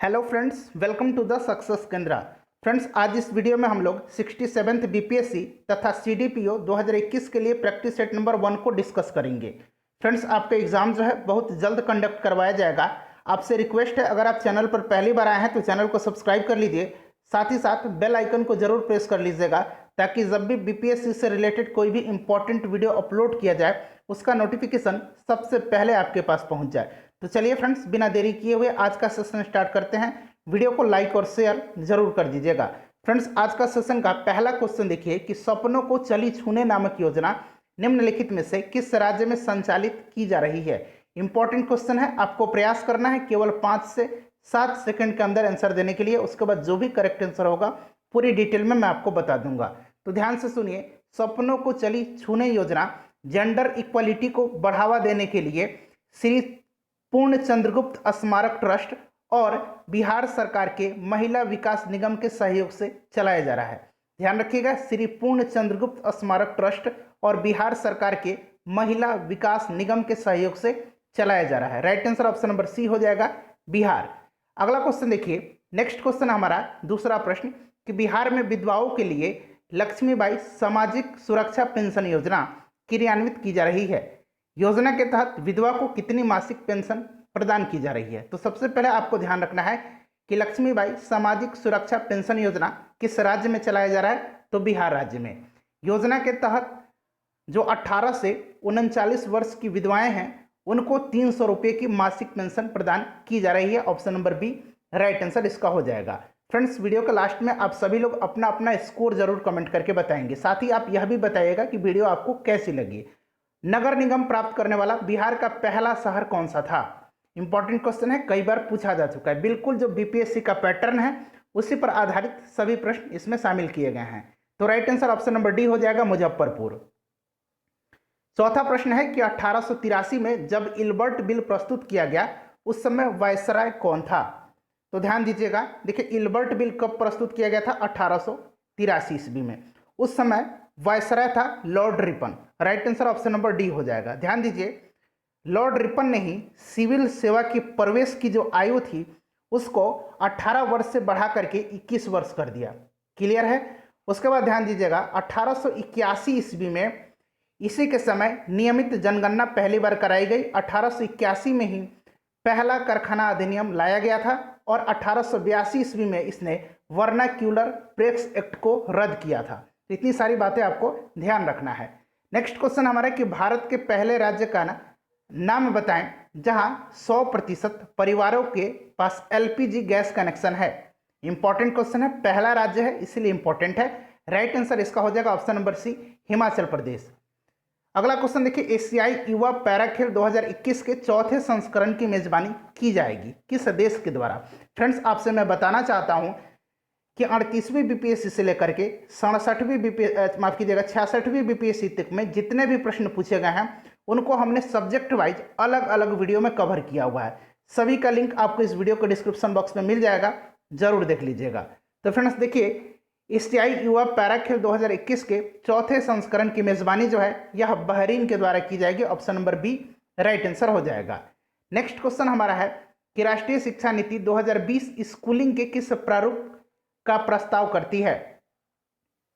Hello friends, welcome to the success Kendra. Friends, आज इस video में हम लोग 67th बीपीएससी तथा सीडीपीओ 2021 के लिए प्रैक्टिस सेट नंबर 1 को डिस्कस करेंगे। फ्रेंड्स, आपका एग्जाम जो है बहुत जल्द कंडक्ट करवाया जाएगा। आपसे रिक्वेस्ट है, अगर आप चैनल पर पहली बार आए हैं तो चैनल को सब्सक्राइब कर लीजिए, साथ ही साथ बेल आइकन को जरूर प्रेस कर लीजिएगा ताकि जब भी बीपीएससी से रिलेटेड कोई भी इंपॉर्टेंट वीडियो अपलोड किया जाए उसका नोटिफिकेशन सबसे पहले आपके पास पहुंच जाए। तो चलिए फ्रेंड्स, बिना देरी किए हुए आज का सेशन स्टार्ट करते हैं। वीडियो को लाइक और शेयर जरूर कर दीजिएगा। फ्रेंड्स, आज का सेशन का पहला क्वेश्चन देखिए कि सपनों को चली छूने नामक योजना निम्नलिखित में से किस राज्य में संचालित की जा रही है। इंपॉर्टेंट क्वेश्चन है, आपको प्रयास करना है केवल 5 से 7 सेकंड के अंदर आंसर देने के लिए। उसके बाद जो भी करेक्ट आंसर होगा पूरी डिटेल में मैं आपको बता दूंगा। तो ध्यान से सुनिए, सपनों को चली छूने योजना जेंडर इक्वालिटी को बढ़ावा देने के लिए श्री पूर्ण चंद्रगुप्त स्मारक ट्रस्ट और बिहार सरकार के महिला विकास निगम के सहयोग से चलाया जा रहा है। ध्यान रखिएगा, श्री पूर्ण चंद्रगुप्त स्मारक ट्रस्ट और बिहार सरकार के महिला विकास निगम के सहयोग से चलाया जा रहा है। Right answer option number C हो जाएगा, बिहार। अगला क्वेश्चन देखिए, नेक्स्ट क्वेश्चन हमारा दूसरा प्रश्न कि बिहार में विधवाओं के लिए लक्ष्मीबाई सामाजिक सुरक्षा पेंशन योजना क्रियान्वित की जा रही है। योजना के तहत विधवा को कितनी मासिक पेंशन प्रदान की जा रही है। तो सबसे पहले आपको ध्यान रखना है कि लक्ष्मीबाई सामाजिक सुरक्षा पेंशन योजना किस राज्य में चलाया जा रहा है, तो बिहार राज्य में। योजना के तहत जो 18 से 39 वर्ष की विधवाएं हैं उनको 300 रुपये की मासिक पेंशन प्रदान की जा रही है। Option number B right answer इसका हो जाएगा। फ्रेंड्स, वीडियो के लास्ट में आप सभी लोग अपना अपना स्कोर जरूर कमेंट करके बताएंगे। साथ ही आप यह भी बताइएगा कि वीडियो आपको कैसी लगी। नगर निगम प्राप्त करने वाला बिहार का पहला शहर कौन सा था। इंपॉर्टेंट क्वेश्चन है, कई बार पूछा जा चुका है। बिल्कुल जो बीपीएससी का पैटर्न है उसी पर आधारित सभी प्रश्न इसमें शामिल किए गए हैं। तो right answer option number D हो जाएगा, मुजफ्फरपुर। चौथा प्रश्न है कि 1883 में जब इल्बर्ट बिल प्रस्तुत किया गया उस समय वायसराय कौन था। तो ध्यान दीजिएगा, देखिए इल्बर्ट बिल कब प्रस्तुत किया गया था, 1883 ईस्वी में। उस समय वायसराय था Lord Ripon. Right answer option number D हो जाएगा। ध्यान दीजिए, लॉर्ड रिपन ने ही सिविल सेवा की प्रवेश की जो आयु थी उसको 18 वर्ष से बढ़ा करके 21 वर्ष कर दिया। क्लियर है। उसके बाद ध्यान दीजिएगा, 1881 ईस्वी में इसी के समय नियमित जनगणना पहली बार कराई गई। 1881 में ही पहला कारखाना अधिनियम लाया गया था और 1882 ईस्वी में इसने वर्नाक्यूलर प्रेस एक्ट को रद्द किया था। तो इतनी सारी बातें आपको ध्यान रखना है। नेक्स्ट क्वेश्चन हमारा कि भारत के पहले राज्य का नाम बताएं जहां 100% परिवारों के पास एलपीजी गैस कनेक्शन है। इंपॉर्टेंट क्वेश्चन है, पहला राज्य है इसलिए इंपॉर्टेंट है। राइट आंसर इसका हो जाएगा ऑप्शन नंबर सी, हिमाचल प्रदेश। अगला क्वेश्चन देखिए, एशियाई युवा पैरा खेल 2021 के चौथे संस्करण की मेजबानी की जाएगी किस देश के द्वारा। फ्रेंड्स, आपसे मैं बताना चाहता हूं कि 38वीं बीपीएससी से लेकर के 66वीं बीपीएससी तक में जितने भी प्रश्न पूछे गए हैं उनको हमने सब्जेक्ट वाइज अलग अलग वीडियो में कवर किया हुआ है। सभी का लिंक आपको इस वीडियो के डिस्क्रिप्शन बॉक्स में मिल जाएगा, जरूर देख लीजिएगा। तो फ्रेंड्स देखिए, एशियाई युवा पैरा खेल 2021 के चौथे संस्करण की मेजबानी जो है यह बहरीन के द्वारा की जाएगी। Option number B right answer हो जाएगा। नेक्स्ट क्वेश्चन हमारा है कि राष्ट्रीय शिक्षा नीति 2020 स्कूलिंग के किस प्रारूप का प्रस्ताव करती है।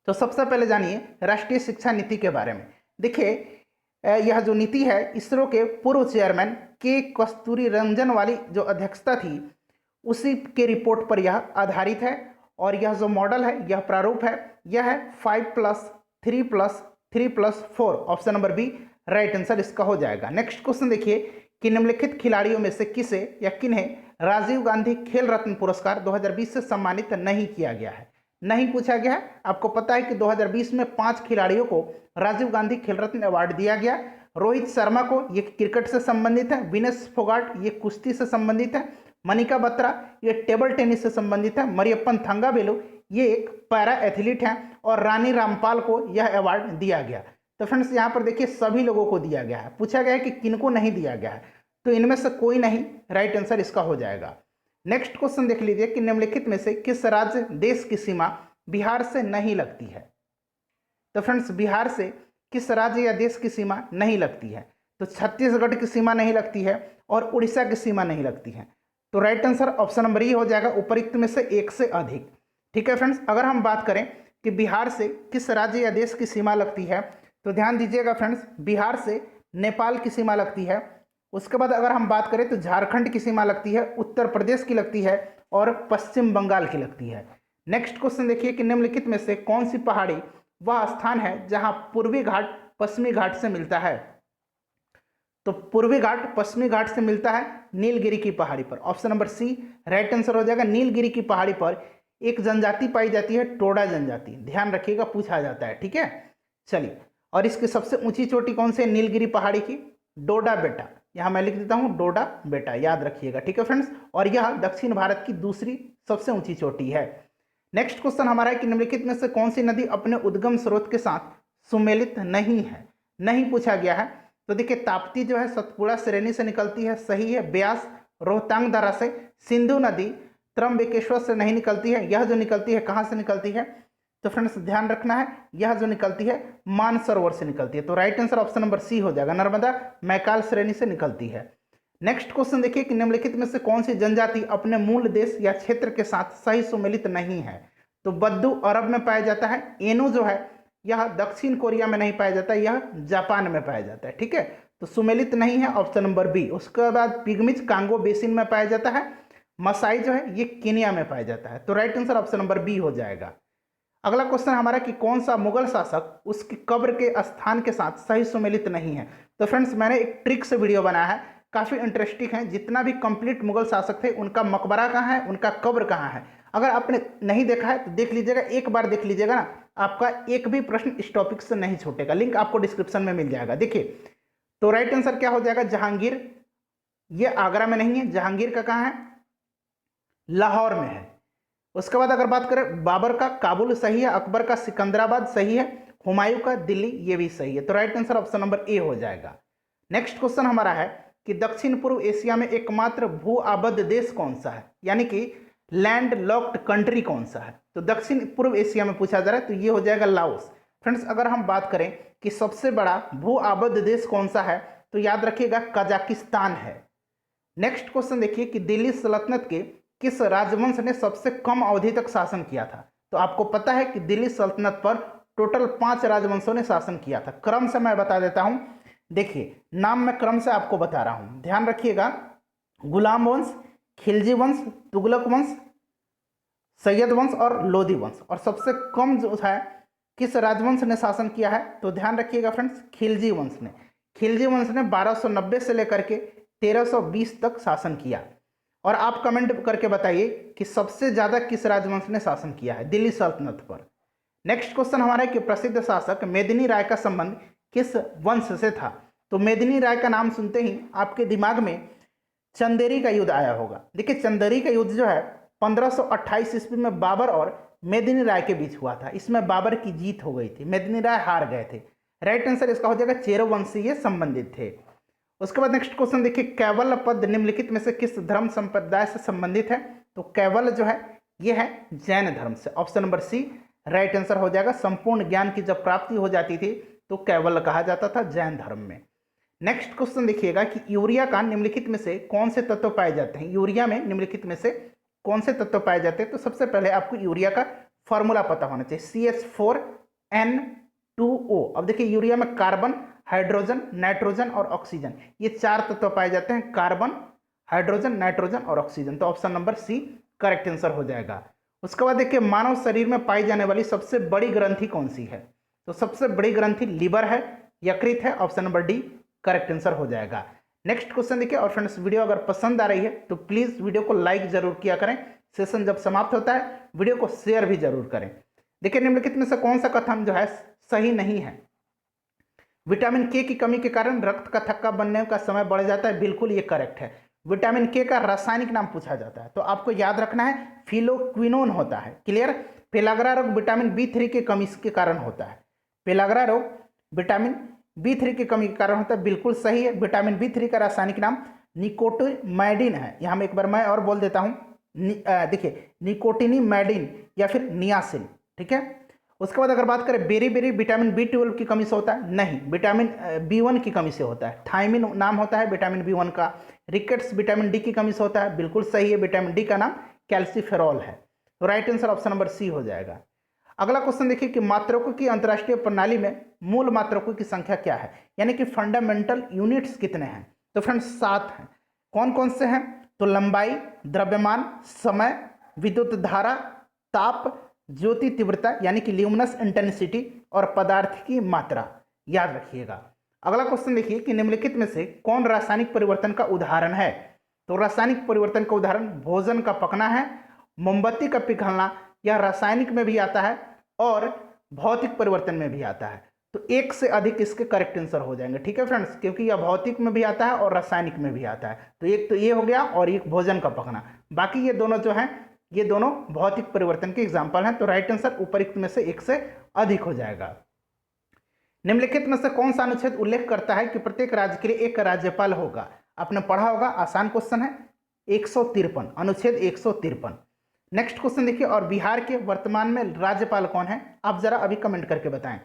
तो सबसे पहले जानिए राष्ट्रीय शिक्षा नीति के बारे में। देखिए, यह जो नीति है इसरो के पूर्व चेयरमैन के कस्तूरी रंजन वाली जो अध्यक्षता थी उसी के रिपोर्ट पर यह आधारित है और यह जो मॉडल है, यह प्रारूप है, यह है 5+3+3+4। Option number B right answer इसका हो जाएगा। नेक्स्ट क्वेश्चन देखिए कि निम्नलिखित खिलाड़ियों में से किसे या किन्हें राजीव गांधी खेल रत्न पुरस्कार 2020 से सम्मानित नहीं किया गया है। नहीं पूछा गया है। आपको पता है कि 2020 में 5 खिलाड़ियों को राजीव गांधी खेल रत्न अवार्ड दिया गया। रोहित शर्मा को, ये क्रिकेट से संबंधित है। विनेश फोगाट ये कुश्ती से संबंधित है। मनिका बत्रा ये टेबल टेनिस से संबंधित है। मरियप्पन थंगावेलु ये एक पैरा एथलीट हैं और रानी रामपाल को यह अवार्ड दिया गया। तो फ्रेंड्स, यहाँ पर देखिए सभी लोगों को दिया गया है। पूछा गया है कि किनको नहीं दिया गया है, तो इनमें से कोई नहीं। राइट आंसर इसका हो जाएगा। नेक्स्ट क्वेश्चन देख लीजिए कि निम्नलिखित में से किस राज्य देश की सीमा बिहार से नहीं लगती है। तो फ्रेंड्स, बिहार से किस राज्य या देश की सीमा नहीं लगती है। तो छत्तीसगढ़ की सीमा नहीं लगती है और उड़ीसा की सीमा नहीं लगती है। तो राइट आंसर ऑप्शन नंबर ई हो जाएगा, उपरोक्त में से एक से अधिक। ठीक है फ्रेंड्स, अगर हम बात करें कि बिहार से किस राज्य या देश की सीमा लगती है, तो ध्यान दीजिएगा फ्रेंड्स, बिहार से नेपाल की सीमा लगती है। उसके बाद अगर हम बात करें तो झारखंड की सीमा लगती है, उत्तर प्रदेश की लगती है और पश्चिम बंगाल की लगती है। नेक्स्ट क्वेश्चन देखिए कि निम्नलिखित में से कौन सी पहाड़ी वह स्थान है जहां पूर्वी घाट पश्चिमी घाट से मिलता है। तो पूर्वी घाट पश्चिमी घाट से मिलता है नीलगिरी की पहाड़ी पर। Option number C right answer हो जाएगा। नीलगिरी की पहाड़ी पर एक जनजाति पाई जाती है, टोडा जनजाति, ध्यान रखिएगा, पूछा जाता है। ठीक है, चलिए, और इसकी सबसे ऊंची चोटी कौन सी है नीलगिरी पहाड़ी की? डोडा बेटा, यहां मैं लिख देता हूं डोडा बेटा, याद रखिएगा। ठीक है फ्रेंड्स, और यह दक्षिण भारत की दूसरी सबसे ऊंची चोटी है। नेक्स्ट क्वेश्चन हमारा है कि निम्नलिखित में से कौन सी नदी अपने उद्गम स्रोत के साथ सुमेलित नहीं है? नहीं पूछा गया है। तो देखिए, ताप्ती जो है सतपुड़ा श्रेणी से निकलती है, सही है। ब्यास रोहतांग दर्रा से। सिंधु नदी त्रंबकेश्वर से नहीं निकलती है। यह जो निकलती है कहाँ से निकलती है? तो फ्रेंड्स ध्यान रखना है, यह जो निकलती है मानसरोवर से निकलती है। तो right answer option number C हो जाएगा, नर्मदा मैकाल श्रेणी से निकलती है। नेक्स्ट क्वेश्चन देखिए कि निम्नलिखित में से कौन सी जनजाति अपने मूल देश या क्षेत्र के साथ सही सुमेलित नहीं है? तो बद्दू अरब में पाया जाता है। एनु जो है यह दक्षिण कोरिया में नहीं पाया जाता, यह जापान में पाया जाता है। ठीक है, तो सुमेलित नहीं है, ऑप्शन नंबर बी। उसके बाद पिग्मिज कांगो बेसिन में पाया जाता है। मसाई जो है ये केनिया में पाया जाता है। तो right answer option number B हो जाएगा। अगला क्वेश्चन हमारा कि कौन सा मुगल शासक उसकी कब्र के स्थान के साथ सही सुमेलित नहीं है? तो फ्रेंड्स मैंने एक ट्रिक से वीडियो बनाया है, काफ़ी इंटरेस्टिंग है। जितना भी कंप्लीट मुगल शासक थे उनका मकबरा कहाँ है, उनका कब्र कहाँ है, अगर आपने नहीं देखा है तो देख लीजिएगा, एक बार देख लीजिएगा ना, आपका एक भी प्रश्न इस टॉपिक से नहीं छूटेगा। लिंक आपको डिस्क्रिप्शन में मिल जाएगा। देखिए, तो राइट आंसर क्या हो जाएगा? जहांगीर। ये आगरा में नहीं है, जहांगीर का कहाँ है? लाहौर में है। उसके बाद अगर बात करें बाबर का काबुल सही है, अकबर का सिकंदराबाद सही है, हुमायूं का दिल्ली, ये भी सही है। तो right answer option number A हो जाएगा। नेक्स्ट क्वेश्चन हमारा है कि दक्षिण पूर्व एशिया में एकमात्र भू आबद्ध देश कौन सा है, यानी कि लैंड लॉक्ड कंट्री कौन सा है? तो दक्षिण पूर्व एशिया में पूछा जा रहा है, तो ये हो जाएगा लाओस। फ्रेंड्स अगर हम बात करें कि सबसे बड़ा भू आबद्ध देश कौन सा है, तो याद रखिएगा कजाकिस्तान है। नेक्स्ट क्वेश्चन देखिए कि दिल्ली सल्तनत के किस राजवंश ने सबसे कम अवधि तक शासन किया था? तो आपको पता है कि दिल्ली सल्तनत पर टोटल 5 राजवंशों ने शासन किया था। क्रम से मैं बता देता हूं, देखिए नाम मैं क्रम से आपको बता रहा हूं, ध्यान रखिएगा। गुलाम वंश, खिलजी वंश, तुगलक वंश, सैयद वंश और लोधी वंश। और सबसे कम जो है किस राजवंश ने शासन किया है? तो ध्यान रखिएगा फ्रेंड्स, खिलजी वंश ने। खिलजी वंश ने 1290 से लेकर के 1320 तक शासन किया। और आप कमेंट करके बताइए कि सबसे ज्यादा किस राजवंश ने शासन किया है दिल्ली सल्तनत पर। नेक्स्ट क्वेश्चन हमारा है कि प्रसिद्ध शासक मेदिनी राय का संबंध किस वंश से था? तो मेदिनी राय का नाम सुनते ही आपके दिमाग में चंदेरी का युद्ध आया होगा। देखिए, चंदेरी का युद्ध जो है 1528 ईस्वी में बाबर और मेदिनी राय के बीच हुआ था। इसमें बाबर की जीत हो गई थी, मेदिनी राय हार गए थे। राइट आंसर इसका हो जाएगा चेरो वंश से ये संबंधित थे। उसके बाद नेक्स्ट क्वेश्चन देखिए, कैवल्य पद निम्नलिखित में से किस धर्म संप्रदाय से संबंधित है? तो कैवल्य जो है ये है जैन धर्म से। Option number C right answer हो जाएगा। संपूर्ण ज्ञान की जब प्राप्ति हो जाती थी तो कैवल्य कहा जाता था जैन धर्म में। नेक्स्ट क्वेश्चन देखिएगा कि यूरिया का निम्नलिखित में से कौन से तत्व पाए जाते हैं? यूरिया में निम्नलिखित में से कौन से तत्व पाए जाते हैं? तो सबसे पहले आपको यूरिया का फॉर्मूला पता होना चाहिए, CH4N2O। अब देखिए, यूरिया में कार्बन, हाइड्रोजन, नाइट्रोजन और ऑक्सीजन, ये 4 तत्व पाए जाते हैं, कार्बन, हाइड्रोजन, नाइट्रोजन और ऑक्सीजन। तो option number C correct answer हो जाएगा। उसके बाद देखिए, मानव शरीर में पाई जाने वाली सबसे बड़ी ग्रंथि कौन सी है? तो सबसे बड़ी ग्रंथि लीवर है, यकृत है। Option number D correct answer हो जाएगा। नेक्स्ट क्वेश्चन देखिए, और फ्रेंड्स वीडियो अगर पसंद आ रही है तो प्लीज वीडियो को लाइक जरूर किया करें। सेशन जब समाप्त होता है वीडियो को शेयर भी जरूर करें। देखिए, निम्नलिखित में से कौन सा कथन जो है सही नहीं है? विटामिन के की कमी के कारण रक्त का थक्का बनने का समय बढ़ जाता है, बिल्कुल ये करेक्ट है। विटामिन के का रासायनिक नाम पूछा जाता है तो आपको याद रखना है फिलोक्विनोन होता है। क्लियर? पेलाग्रा रोग विटामिन B3 की कमी के कारण होता है। पेलाग्रा रोग विटामिन B3 की कमी के कारण होता है, बिल्कुल सही है। विटामिन B3 का रासायनिक नाम निकोटिनैमिड है। यहाँ में एक बार मैं और बोल देता हूँ, देखिए निकोटिनिमैडिन या फिर नियासिन। ठीक है, उसके बाद अगर बात करें बेरी विटामिन B12 की कमी से होता है, नहीं, विटामिन B1 की कमी से होता है। थायमिन नाम होता है विटामिन B1 का। रिकेट्स विटामिन डी की कमी से होता है, बिल्कुल सही है, विटामिन डी का नाम कैल्सीफेरॉल है। तो right answer option number C हो जाएगा। अगला क्वेश्चन देखिए कि मात्रकों की अंतर्राष्ट्रीय प्रणाली में मूल मात्रकों की संख्या क्या है, यानी कि फंडामेंटल यूनिट्स कितने हैं। तो फ्रेंड्स 7 हैं। कौन कौन से हैं, तो लंबाई, द्रव्यमान, समय, विद्युत धारा, ताप, ज्योति तीव्रता यानी कि ल्यूमिनस इंटेंसिटी, और पदार्थ की मात्रा, याद रखिएगा। अगला क्वेश्चन देखिए कि निम्नलिखित में से कौन रासायनिक परिवर्तन का उदाहरण है। तो रासायनिक परिवर्तन का उदाहरण भोजन का पकना है, मोमबत्ती का पिघलना, यह रासायनिक में भी आता है और भौतिक परिवर्तन में भी आता है। तो एक से अधिक इसके करेक्ट आंसर हो जाएंगे, ठीक है फ्रेंड्स, क्योंकि यह भौतिक में भी आता है और रासायनिक में भी आता है। तो एक तो ये हो गया और एक भोजन का पकना, बाकी ये दोनों जो हैं ये दोनों भौतिक परिवर्तन के एग्जाम्पल हैं। तो राइट आंसर उपरोक्त में से एक से अधिक हो जाएगा। निम्नलिखित में से कौन सा अनुच्छेद उल्लेख करता है कि प्रत्येक राज्य के लिए एक राज्यपाल होगा। आपने पढ़ा होगा, आसान क्वेश्चन है, 153, अनुच्छेद 153। नेक्स्ट क्वेश्चन देखिए, और बिहार के वर्तमान में राज्यपाल कौन है, आप जरा अभी कमेंट करके बताएं।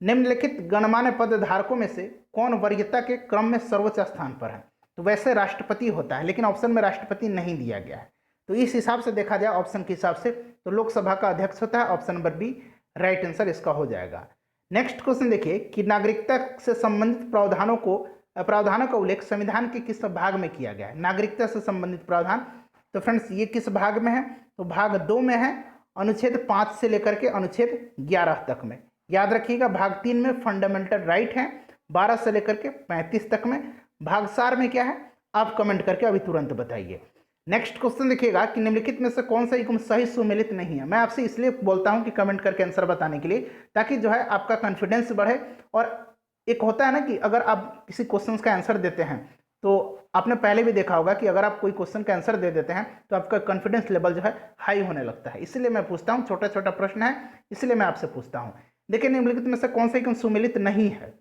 निम्नलिखित गणमान्य पद धारकों में से कौन वरीयता के क्रम में सर्वोच्च स्थान पर है। तो वैसे राष्ट्रपति होता है, लेकिन ऑप्शन में राष्ट्रपति नहीं दिया गया है। तो इस हिसाब से देखा जाए ऑप्शन के हिसाब से तो लोकसभा का अध्यक्ष होता है, option number B right answer इसका हो जाएगा। नेक्स्ट क्वेश्चन देखिए कि नागरिकता से संबंधित प्रावधानों का उल्लेख संविधान के किस भाग में किया गया है। नागरिकता से संबंधित प्रावधान, तो फ्रेंड्स ये किस भाग में है, तो भाग 2 में है, अनुच्छेद 5 से लेकर के अनुच्छेद 11 तक में। याद रखिएगा, भाग 3 में फंडामेंटल राइट है, 12 से लेकर के 35 तक में। भाग 4 में क्या है, आप कमेंट करके अभी तुरंत बताइए। नेक्स्ट क्वेश्चन देखिएगा कि निम्नलिखित में से कौन सा युग्म सही सुमेलित नहीं है। मैं आपसे इसलिए बोलता हूं कि कमेंट करके आंसर बताने के लिए, ताकि जो है आपका कॉन्फिडेंस बढ़े। और एक होता है ना कि अगर आप किसी क्वेश्चन का आंसर देते हैं, तो आपने पहले भी देखा होगा कि अगर आप कोई क्वेश्चन का आंसर दे देते हैं तो आपका कॉन्फिडेंस लेवल जो है हाई होने लगता है। इसलिए मैं पूछता हूँ, छोटा छोटा प्रश्न है इसलिए मैं आपसे पूछता हूँ। देखिए निम्नलिखित में से कौन सा युग्म सुमेलित नहीं है।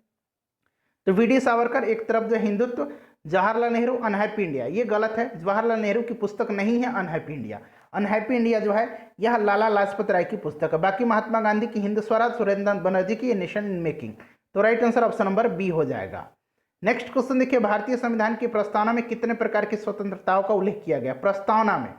तो वी.डी. सावरकर एक तरफ जो हिंदुत्व, जवाहरलाल नेहरू अनहैप्पी इंडिया, ये गलत है। जवाहरलाल नेहरू की पुस्तक नहीं है अनहैप्पी इंडिया। अनहैप्पी इंडिया जो है यह लाला लाजपत राय की पुस्तक है। बाकी महात्मा गांधी की हिंद स्वराज, सुरेंद्रनाथ बनर्जी की नेशन इन मेकिंग। तो right answer option number B हो जाएगा। नेक्स्ट क्वेश्चन देखिए, भारतीय संविधान की प्रस्तावना में कितने प्रकार की स्वतंत्रताओं का उल्लेख किया गया। प्रस्तावना में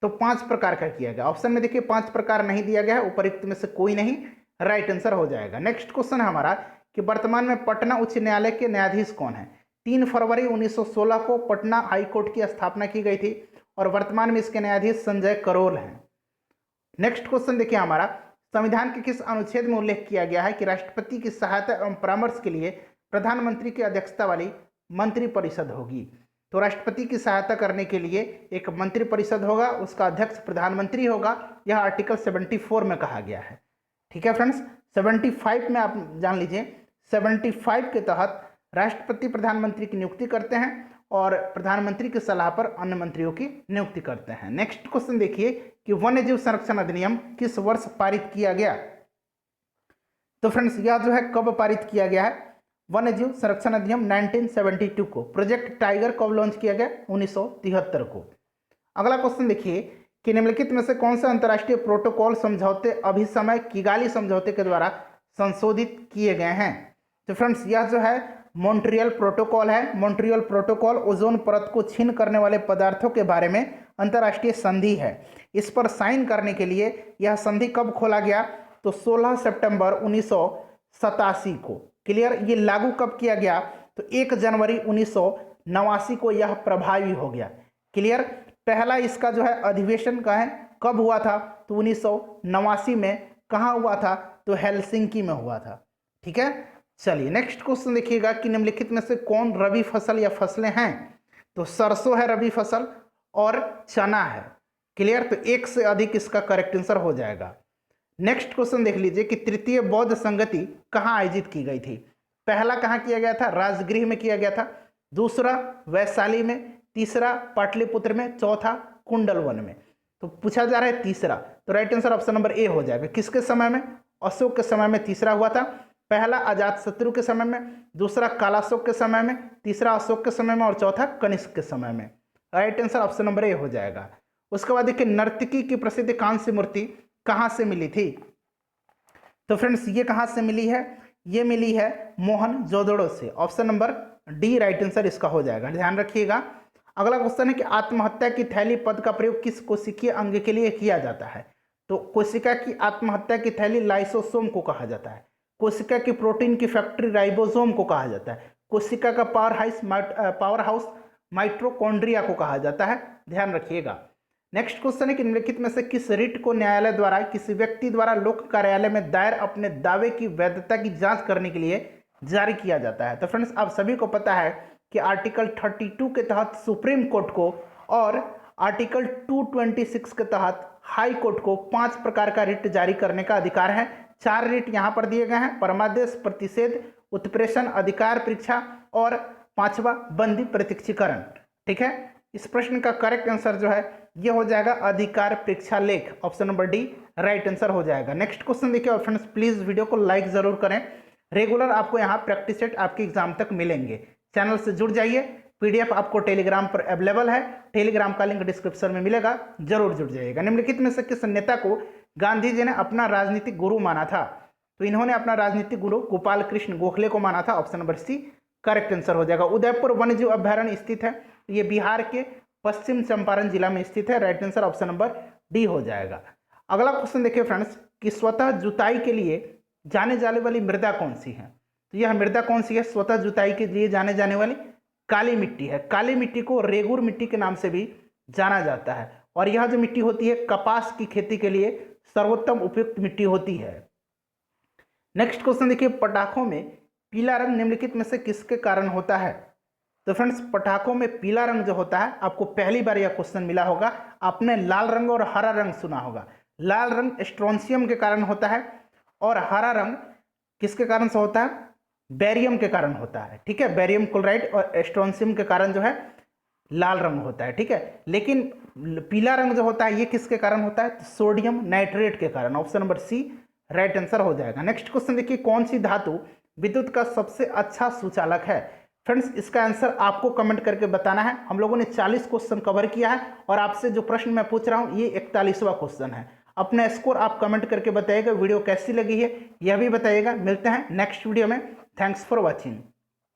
तो 5 प्रकार का किया गया। ऑप्शन में देखिए 5 प्रकार नहीं दिया गया है, उपरोक्त में से कोई नहीं, राइट आंसर हो जाएगा। नेक्स्ट क्वेश्चन है हमारा कि वर्तमान में पटना उच्च न्यायालय के न्यायाधीश कौन है। 3 फरवरी 1916 को पटना हाई कोर्ट की स्थापना की गई थी और वर्तमान में इसके न्यायाधीश संजय करोल हैं। नेक्स्ट क्वेश्चन देखिए हमारा, संविधान के किस अनुच्छेद में उल्लेख किया गया है कि राष्ट्रपति की सहायता एवं परामर्श के लिए प्रधानमंत्री की अध्यक्षता वाली मंत्रिपरिषद होगी। तो राष्ट्रपति की सहायता करने के लिए एक मंत्रिपरिषद होगा, उसका अध्यक्ष प्रधानमंत्री होगा। यह आर्टिकल 74 में कहा गया है। ठीक है फ्रेंड्स, 75 में आप जान लीजिए, 75 के तहत राष्ट्रपति प्रधानमंत्री की नियुक्ति करते हैं और प्रधानमंत्री की सलाह पर अन्य मंत्रियों की नियुक्ति करते हैं। नेक्स्ट क्वेश्चन देखिए कि वन्यजीव संरक्षण अधिनियम किस वर्ष पारित किया गया। तो फ्रेंड्स यह जो है कब पारित किया गया है, वन्यजीव संरक्षण अधिनियम 1972 को। प्रोजेक्ट टाइगर कब लॉन्च किया गया, 1973 को। अगला क्वेश्चन देखिए कि निम्नलिखित में से कौन से अंतर्राष्ट्रीय प्रोटोकॉल समझौते अभी समय किगाली समझौते के द्वारा संशोधित किए गए हैं। तो फ्रेंड्स यह जो है मॉन्ट्रियल प्रोटोकॉल है। मॉन्ट्रियल प्रोटोकॉल ओजोन परत को छीन करने वाले पदार्थों के बारे में अंतर्राष्ट्रीय संधि है। इस पर साइन करने के लिए यह संधि कब खोला गया, तो 16 सितंबर 1987 को। क्लियर, ये लागू कब किया गया, तो 1 जनवरी 1989 को यह प्रभावी हो गया। क्लियर, पहला इसका जो है अधिवेशन का है कब हुआ था, तो 1989 में। कहाँ हुआ था, तो हेलसिंकी में हुआ था। ठीक है, चलिए नेक्स्ट क्वेश्चन देखिएगा कि निम्नलिखित में से कौन रबी फसल या फसलें हैं। तो सरसों है रबी फसल और चना है। क्लियर, तो एक से अधिक इसका करेक्ट आंसर हो जाएगा। नेक्स्ट क्वेश्चन देख लीजिए कि तृतीय बौद्ध संगति कहाँ आयोजित की गई थी। पहला कहाँ किया गया था, राजगृह में किया गया था। दूसरा वैशाली में, तीसरा पाटलिपुत्र में, चौथा कुंडलवन में। तो पूछा जा रहा है तीसरा, तो right answer option number A हो जाएगा। किसके समय में, अशोक के समय में तीसरा हुआ था। पहला अजातशत्रु के समय में, दूसरा कालाशोक के समय में, तीसरा अशोक के समय में और चौथा कनिष्क के समय में। Right answer option number A हो जाएगा। उसके बाद देखिए नर्तकी की प्रसिद्ध कांस्य मूर्ति कहाँ से मिली थी। तो फ्रेंड्स ये कहाँ से मिली है? ये मिली है मोहनजोदड़ो से। Option number D right answer इसका हो जाएगा, ध्यान रखिएगा। अगला क्वेश्चन है कि आत्महत्या की थैली पद का प्रयोग किस कोशिकीय अंग के लिए किया जाता है? तो कोशिका की आत्महत्या की थैली लाइसोसोम को कहा जाता है। कोशिका की प्रोटीन की फैक्ट्री राइबोसोम को कहा जाता है। कोशिका का पावर हाउस माइटोकॉन्ड्रिया को कहा जाता है, ध्यान रखिएगा। नेक्स्ट क्वेश्चन है कि निम्नलिखित में से किस रिट को न्यायालय द्वारा किसी व्यक्ति द्वारा लोक कार्यालय में दायर अपने दावे की वैधता की जांच करने के लिए जारी किया जाता है? तो फ्रेंड्स आप सभी को पता है कि आर्टिकल 32 के तहत सुप्रीम कोर्ट को और आर्टिकल 226 के तहत हाई कोर्ट को 5 प्रकार का रिट जारी करने का अधिकार है। 4 रिट यहाँ पर दिए गए हैं, परमादेश, प्रतिषेध, उत्प्रेषण, अधिकार परीक्षा और 5वां बंदी प्रत्यक्षीकरण। ठीक है, इस प्रश्न का करेक्ट आंसर जो है ये हो जाएगा अधिकार परीक्षा लेख। Option number D right answer हो जाएगा। नेक्स्ट क्वेश्चन देखिए और फ्रेंड्स प्लीज वीडियो को लाइक जरूर करें। रेगुलर आपको यहाँ प्रैक्टिस सेट आपके एग्जाम तक मिलेंगे। चैनल से जुड़ जाइए। पीडीएफ आपको टेलीग्राम पर अवेलेबल है, टेलीग्राम का लिंक डिस्क्रिप्शन में मिलेगा, जरूर जुड़ जाइएगा। निम्नलिखित में से किस नेता को गांधी जी ने अपना राजनीतिक गुरु माना था? तो इन्होंने अपना राजनीतिक गुरु गोपाल कृष्ण गोखले को माना था। Option number C correct answer हो जाएगा। उदयपुर वन्यजीव अभ्यारण्य स्थित है, ये बिहार के पश्चिम चंपारण जिला में स्थित है। Right answer option number D हो जाएगा। अगला क्वेश्चन देखिए फ्रेंड्स कि स्वतः जुताई के लिए जाने जाने वाली मृदा कौन सी है? तो यह मृदा कौन सी है? स्वतः जुताई के लिए जाने जाने वाली काली मिट्टी है। काली मिट्टी को रेगुर मिट्टी के नाम से भी जाना जाता है और यह जो मिट्टी होती है कपास की खेती के लिए सर्वोत्तम उपयुक्त मिट्टी होती है। नेक्स्ट क्वेश्चन देखिए, पटाखों में पीला रंग निम्नलिखित में से किसके कारण होता है? तो फ्रेंड्स पटाखों में पीला रंग जो होता है, आपको पहली बार यह क्वेश्चन मिला होगा, आपने लाल रंग और हरा रंग सुना होगा। लाल रंग स्ट्रोंशियम के कारण होता है और हरा रंग किसके कारण से होता है? बेरियम के कारण होता है। ठीक है, बेरियम क्लोराइड और स्ट्रोंशियम के कारण जो है लाल रंग होता है। ठीक है, लेकिन पीला रंग जो होता है ये किसके कारण होता है? तो सोडियम नाइट्रेट के कारण। Option number C right answer हो जाएगा। नेक्स्ट क्वेश्चन देखिए, कौन सी धातु विद्युत का सबसे अच्छा सुचालक है? फ्रेंड्स इसका आंसर आपको कमेंट करके बताना है। हम लोगों ने 40 क्वेश्चन कवर किया है और आपसे जो प्रश्न मैं पूछ रहा हूँ ये 41वां क्वेश्चन है। अपना स्कोर आप कमेंट करके बताइएगा। वीडियो कैसी लगी है यह भी बताइएगा। मिलते हैं नेक्स्ट वीडियो में। Thanks for watching.